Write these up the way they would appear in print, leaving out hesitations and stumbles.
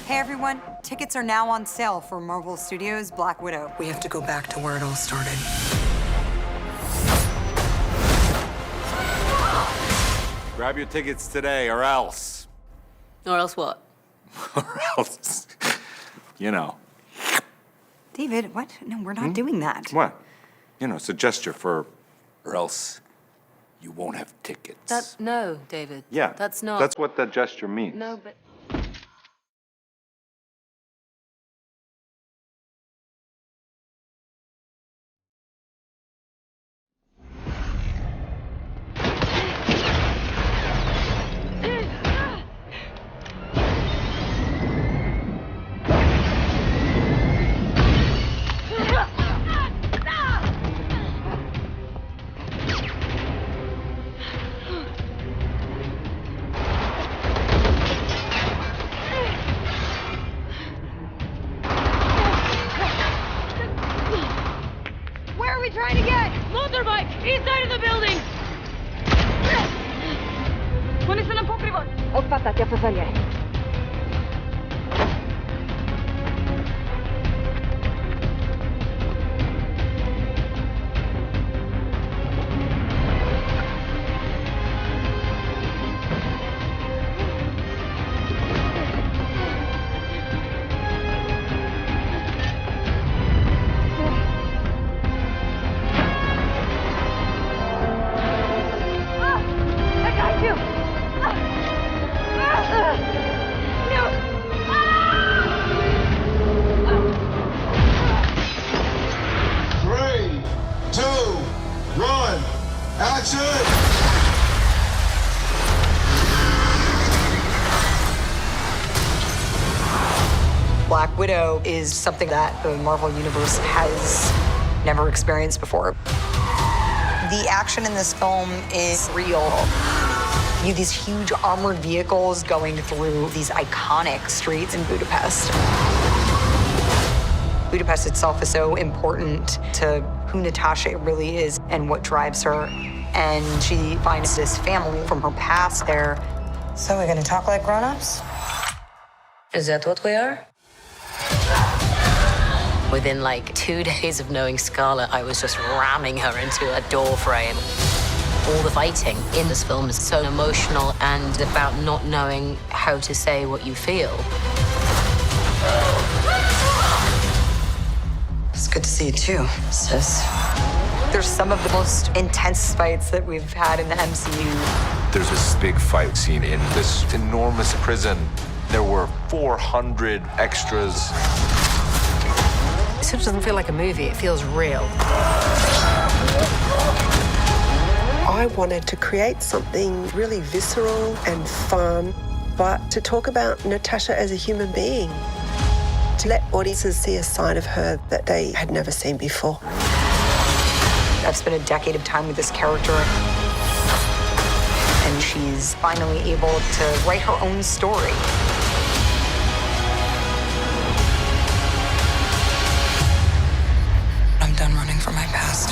Hey everyone, tickets are now on sale for Marvel Studios' Black Widow. We have to go back to where it all started. Grab your tickets today, or else. Or else what? Or else. You know. David, what? No, we're not doing that. What? You know, it's a gesture for, or else you won't have tickets. No, David. Yeah. That's not. That's what that gesture means. No, but. Where are we trying to get? Motorbike! East side of the building! Вони са на покривот. Отпата, тя повалja. I got you! No! 3, 2, 1, action! Black Widow is something that the Marvel Universe has never experienced before. The action in this film is real. You have these huge armored vehicles going through these iconic streets in Budapest. Budapest itself is so important to who Natasha really is and what drives her. And she finds this family from her past there. So we're gonna talk like grown-ups? Is that what we are? Within like 2 days of knowing Scarlett, I was just ramming her into a door frame. All the fighting in this film is so emotional and about not knowing how to say what you feel. It's good to see you too, sis. There's some of the most intense fights that we've had in the MCU. There's this big fight scene in this enormous prison. There were 400 extras. It sort of doesn't feel like a movie, it feels real. I wanted to create something really visceral and fun, but to talk about Natasha as a human being, to let audiences see a side of her that they had never seen before. I've spent a decade of time with this character, and she's finally able to write her own story. I'm done running from my past.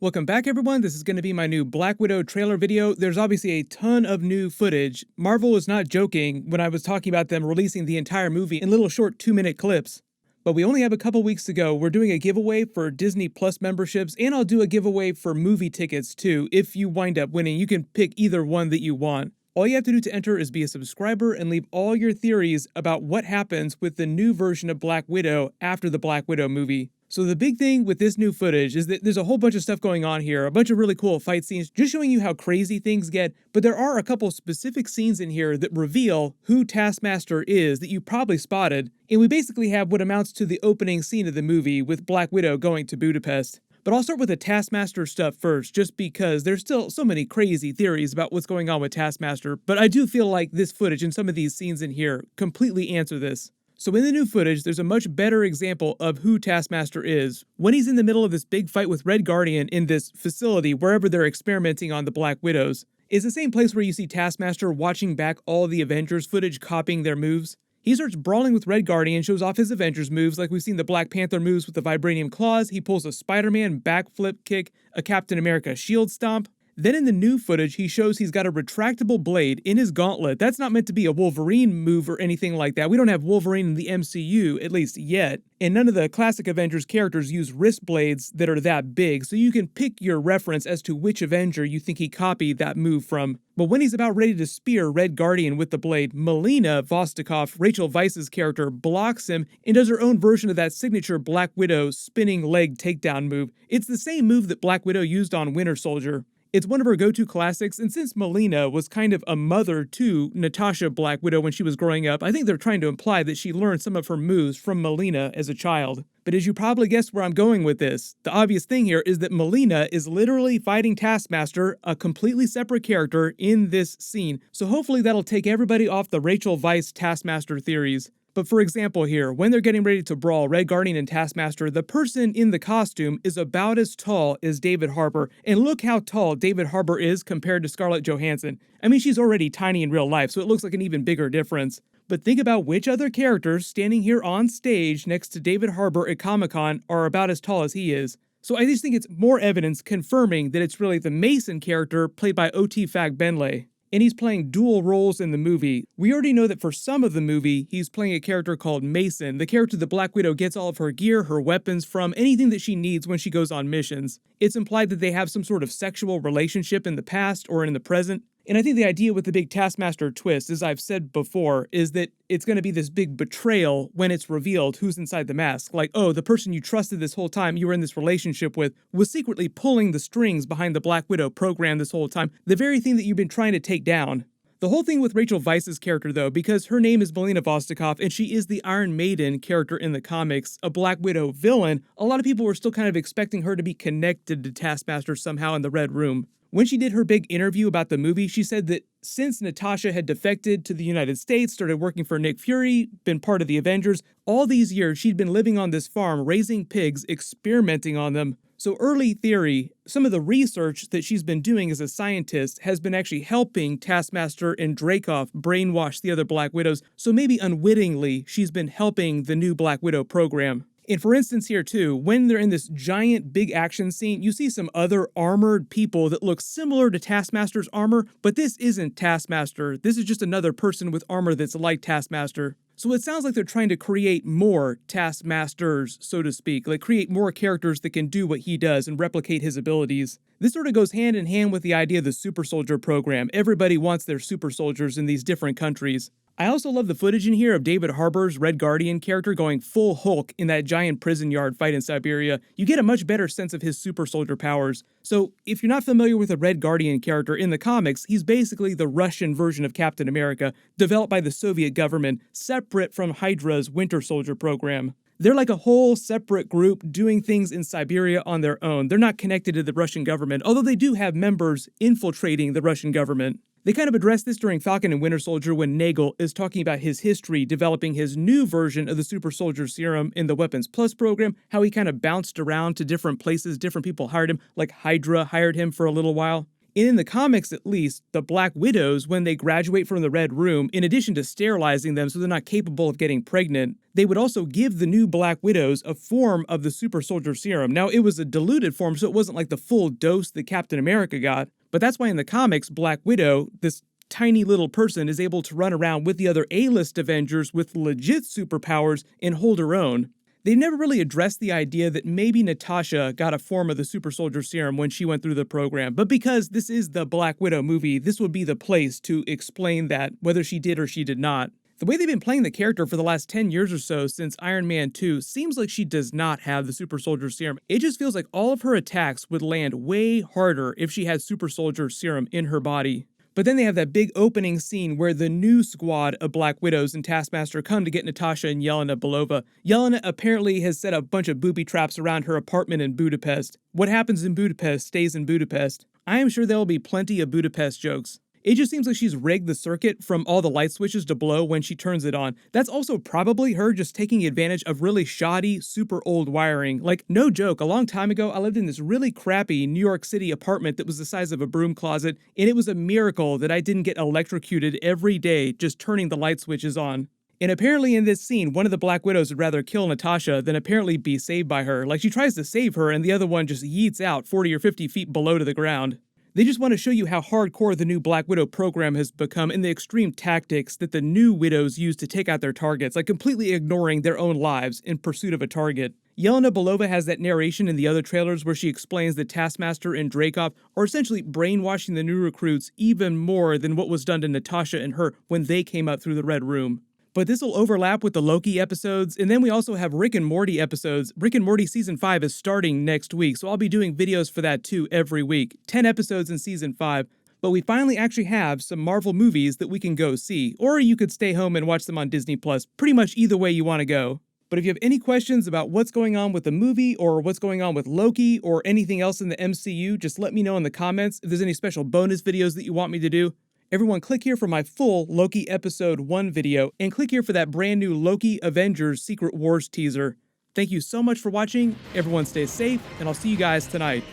Welcome back, everyone. This is going to be my new Black Widow trailer video. There's obviously a ton of new footage. Marvel was not joking when I was talking about them releasing the entire movie in little short 2-minute clips. But we only have a couple weeks to go. We're doing a giveaway for Disney Plus memberships, and I'll do a giveaway for movie tickets too. If you wind up winning, you can pick either one that you want. All you have to do to enter is be a subscriber and leave all your theories about what happens with the new version of Black Widow after the Black Widow movie. So the big thing with this new footage is that there's a whole bunch of stuff going on here, a bunch of really cool fight scenes, just showing you how crazy things get, but there are a couple specific scenes in here that reveal who Taskmaster is that you probably spotted, and we basically have what amounts to the opening scene of the movie with Black Widow going to Budapest. But I'll start with the Taskmaster stuff first, just because there's still so many crazy theories about what's going on with Taskmaster, but I do feel like this footage and some of these scenes in here completely answer this. So in the new footage, there's a much better example of who Taskmaster is. When he's in the middle of this big fight with Red Guardian in this facility, wherever they're experimenting on the Black Widows, is the same place where you see Taskmaster watching back all the Avengers footage, copying their moves. He starts brawling with Red Guardian, shows off his Avengers moves like we've seen the Black Panther moves with the Vibranium Claws. He pulls a Spider-Man backflip kick, a Captain America shield stomp. Then in the new footage, he shows he's got a retractable blade in his gauntlet. That's not meant to be a Wolverine move or anything like that. We don't have Wolverine in the MCU, at least yet. And none of the classic Avengers characters use wrist blades that are that big, so you can pick your reference as to which Avenger you think he copied that move from. But when he's about ready to spear Red Guardian with the blade, Melina Vostokov, Rachel Weisz's character, blocks him and does her own version of that signature Black Widow spinning leg takedown move. It's the same move that Black Widow used on Winter Soldier. It's one of her go-to classics, and since Melina was kind of a mother to Natasha Black Widow when she was growing up, I think they're trying to imply that she learned some of her moves from Melina as a child. But as you probably guessed where I'm going with this, the obvious thing here is that Melina is literally fighting Taskmaster, a completely separate character, in this scene. So hopefully that'll take everybody off the Rachel Weisz Taskmaster theories. But for example here, when they're getting ready to brawl Red Guardian and Taskmaster, the person in the costume is about as tall as David Harbour. And look how tall David Harbour is compared to Scarlett Johansson. I mean, she's already tiny in real life, so it looks like an even bigger difference. But think about which other characters standing here on stage next to David Harbour at Comic-Con are about as tall as he is. So I just think it's more evidence confirming that it's really the Mason character played by O.T. Fagbenle. And he's playing dual roles in the movie. We already know that for some of the movie, he's playing a character called Mason, the character that Black Widow gets all of her gear, her weapons from, anything that she needs when she goes on missions. It's implied that they have some sort of sexual relationship in the past or in the present. And I think the idea with the big Taskmaster twist, as I've said before, is that it's going to be this big betrayal when it's revealed who's inside the mask. Like, oh, the person you trusted this whole time you were in this relationship with was secretly pulling the strings behind the Black Widow program this whole time, the very thing that you've been trying to take down. The whole thing with Rachel Weisz's character, though, because her name is Melina Vostokov and she is the Iron Maiden character in the comics, a Black Widow villain, a lot of people were still kind of expecting her to be connected to Taskmaster somehow in the Red Room. When she did her big interview about the movie, she said that since Natasha had defected to the United States, started working for Nick Fury, been part of the Avengers, all these years she'd been living on this farm, raising pigs, experimenting on them. So early theory, some of the research that she's been doing as a scientist has been actually helping Taskmaster and Dreykov brainwash the other Black Widows, so maybe unwittingly she's been helping the new Black Widow program. And for instance here too, when they're in this giant big action scene, you see some other armored people that look similar to Taskmaster's armor, but this isn't Taskmaster. This is just another person with armor that's like Taskmaster. So it sounds like they're trying to create more Taskmasters, so to speak, like create more characters that can do what he does and replicate his abilities. This sort of goes hand in hand with the idea of the super soldier program. Everybody wants their super soldiers in these different countries. I also love the footage in here of David Harbour's Red Guardian character going full Hulk in that giant prison yard fight in Siberia. You get a much better sense of his super soldier powers. So if you're not familiar with the Red Guardian character in the comics, he's basically the Russian version of Captain America, developed by the Soviet government, separate from Hydra's Winter Soldier program. They're like a whole separate group doing things in Siberia on their own. They're not connected to the Russian government, although they do have members infiltrating the Russian government. They kind of address this during Falcon and Winter Soldier when Nagel is talking about his history developing his new version of the Super Soldier Serum in the Weapons Plus program, how he kind of bounced around to different places, different people hired him, like Hydra hired him for a little while. And in the comics at least, the Black Widows, when they graduate from the Red Room, in addition to sterilizing them so they're not capable of getting pregnant, they would also give the new Black Widows a form of the Super Soldier Serum. Now, it was a diluted form, so it wasn't like the full dose that Captain America got. But that's why in the comics, Black Widow, this tiny little person, is able to run around with the other A-list Avengers with legit superpowers and hold her own. They never really addressed the idea that maybe Natasha got a form of the Super Soldier Serum when she went through the program, but because this is the Black Widow movie, this would be the place to explain that, whether she did or she did not. The way they've been playing the character for the last 10 years or so since Iron Man 2 seems like she does not have the Super Soldier Serum. It just feels like all of her attacks would land way harder if she had Super Soldier Serum in her body. But then they have that big opening scene where the new squad of Black Widows and Taskmaster come to get Natasha and Yelena Belova. Yelena apparently has set a bunch of booby traps around her apartment in Budapest. What happens in Budapest stays in Budapest. I am sure there will be plenty of Budapest jokes. It just seems like she's rigged the circuit from all the light switches to blow when she turns it on. That's also probably her just taking advantage of really shoddy, super old wiring. Like, no joke, a long time ago, I lived in this really crappy New York City apartment that was the size of a broom closet, and it was a miracle that I didn't get electrocuted every day just turning the light switches on. And apparently in this scene, one of the Black Widows would rather kill Natasha than apparently be saved by her. Like, she tries to save her, and the other one just yeets out 40 or 50 feet below to the ground. They just want to show you how hardcore the new Black Widow program has become and the extreme tactics that the new Widows use to take out their targets, like completely ignoring their own lives in pursuit of a target. Yelena Belova has that narration in the other trailers where she explains that Taskmaster and Dreykov are essentially brainwashing the new recruits even more than what was done to Natasha and her when they came up through the Red Room. But this will overlap with the Loki episodes, and then we also have Rick and Morty episodes. Rick and Morty Season 5 is starting next week, so I'll be doing videos for that too every week. 10 episodes in Season 5. But we finally actually have some Marvel movies that we can go see, or you could stay home and watch them on Disney+. Pretty much either way you want to go. But if you have any questions about what's going on with the movie, or what's going on with Loki, or anything else in the MCU, just let me know in the comments. If there's any special bonus videos that you want me to do. Everyone click here for my full Loki Episode 1 video, and click here for that brand new Loki Avengers Secret Wars teaser. Thank you so much for watching, everyone stay safe, and I'll see you guys tonight.